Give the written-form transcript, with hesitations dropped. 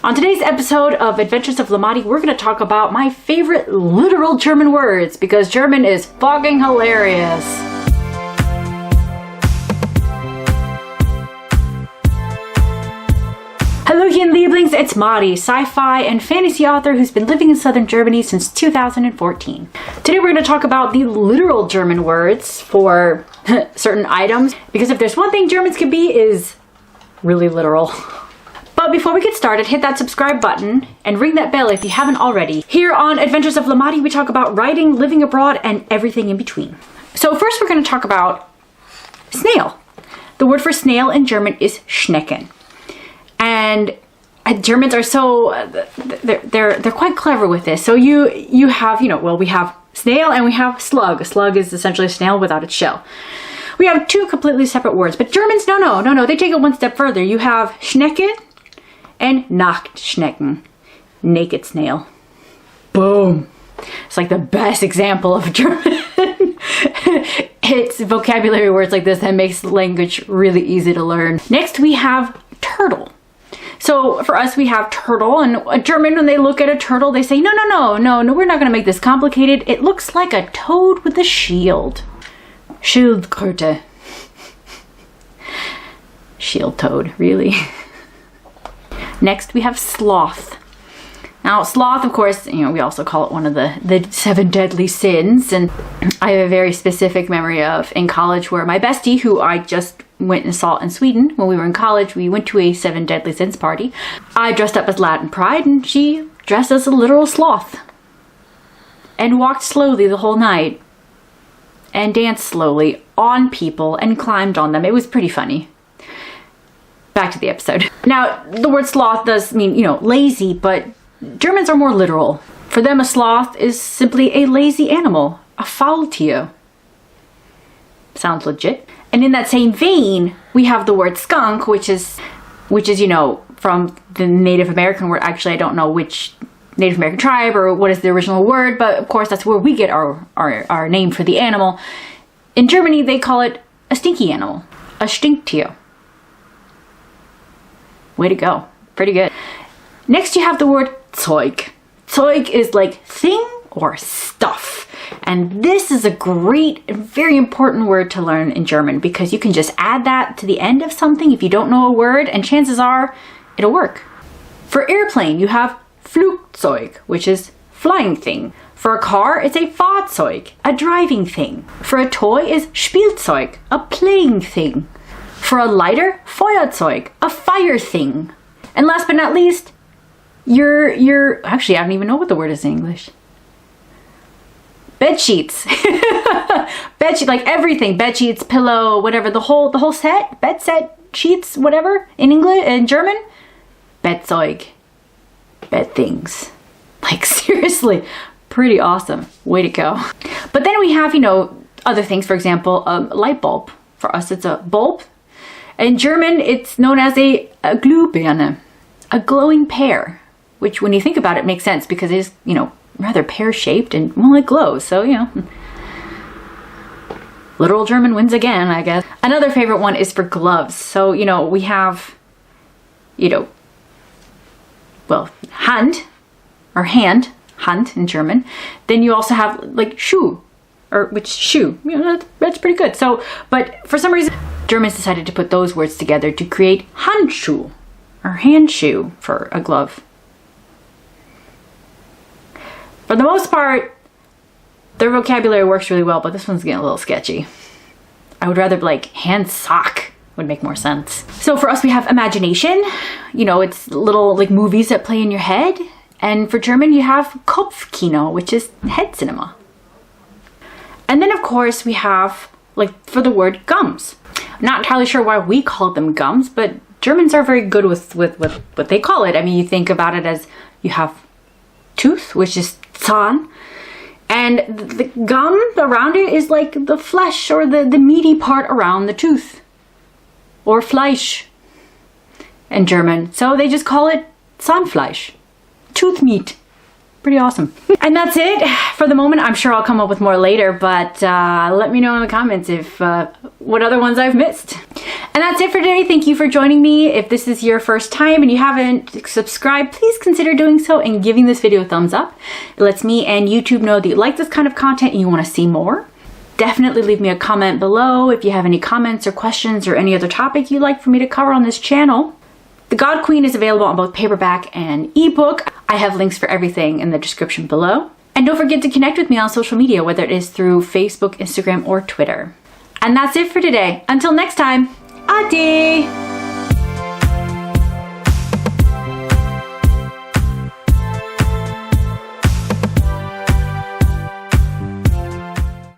On today's episode of Adventures of Lamati, we're going to talk about my favorite literal German words because German is fucking hilarious. Hallöchen Lieblings, it's Mari, sci-fi and fantasy author who's been living in southern Germany since 2014. Today we're going to talk about the literal German words for certain items, because if there's one thing Germans can be is really literal. But before we get started, hit that subscribe button and ring that bell if you haven't already. Here on Adventures of Lamati, we talk about writing, living abroad, and everything in between. So first we're going to talk about snail. The word for snail in German is Schnecken. And Germans are so, they're quite clever with this. So you have, we have snail and we have slug. A slug is essentially a snail without its shell. We have two completely separate words, but Germans, no, they take it one step further. You have Schnecke and Nacktschnecken, naked snail. Boom. It's like the best example of German. It's vocabulary words like this that makes language really easy to learn. Next we have turtle. So for us, we have turtle, and a German, when they look at a turtle, they say, no, we're not going to make this complicated. It looks like a toad with a shield. Schildkröte. Shield toad, really. Next, we have sloth. Now, sloth, of course, we also call it one of the 7 deadly sins. And I have a very specific memory of in college where my bestie, who I just went and saw in Sweden when we were in college, we went to a 7 deadly sins party. I dressed up as Latin pride and she dressed as a literal sloth. And walked slowly the whole night. And danced slowly on people and climbed on them. It was pretty funny. Back to the episode. Now, the word sloth does mean, lazy, but Germans are more literal. For them, a sloth is simply a lazy animal, a Faultier. Sounds legit. And in that same vein, we have the word skunk, which is, from the Native American word. Actually, I don't know which Native American tribe or what is the original word, but of course that's where we get our name for the animal. In Germany, they call it a stinky animal, a Stinktier. Way to go. Pretty good. Next, you have the word Zeug. Zeug is like thing or stuff. And this is a great and very important word to learn in German because you can just add that to the end of something if you don't know a word, and chances are it'll work. For airplane, you have Flugzeug, which is flying thing. For a car, it's a Fahrzeug, a driving thing. For a toy is Spielzeug, a playing thing. For a lighter, Feuerzeug, a fire thing. And last but not least, actually, I don't even know what the word is in English. Bed sheets. Bed sheet, like everything. Bed sheets, pillow, whatever. The whole set. Bed set, sheets, whatever. In English, in German, Bettzeug. Bed things. Like seriously, pretty awesome. Way to go. But then we have, other things. For example, light bulb. For us, it's a bulb. In German, it's known as a Glühbirne, a glowing pear, which when you think about it makes sense because it is, rather pear-shaped and, it glows. So, literal German wins again, I guess. Another favorite one is for gloves. So, we have, Hand, or hand in German. Then you also have like Schuh, or which shoe. That's pretty good. So, but for some reason, Germans decided to put those words together to create Handschuh, or hand shoe for a glove. For the most part, their vocabulary works really well, but this one's getting a little sketchy. I would rather like hand sock would make more sense. So for us, we have imagination. It's little like movies that play in your head. And for German, you have Kopfkino, which is head cinema. And then of course we have, for the word gums. I'm not entirely sure why we call them gums, but Germans are very good with what they call it. I mean, you think about it as you have tooth, which is Zahn, and the gum around it is like the flesh or the meaty part around the tooth, or Fleisch in German. So they just call it Zahnfleisch, tooth meat. pretty awesome. And that's it for the moment. I'm sure I'll come up with more later, but let me know in the comments if what other ones I've missed. And that's it for today. Thank you for joining me. If this is your first time and you haven't subscribed, please consider doing so and giving this video a thumbs up. It lets me and YouTube know that you like this kind of content and you want to see more. Definitely leave me a comment below if you have any comments or questions or any other topic you'd like for me to cover on this channel. The God Queen is available on both paperback and ebook. I have links for everything in the description below. And don't forget to connect with me on social media, whether it is through Facebook, Instagram, or Twitter. And that's it for today. Until next time, ade!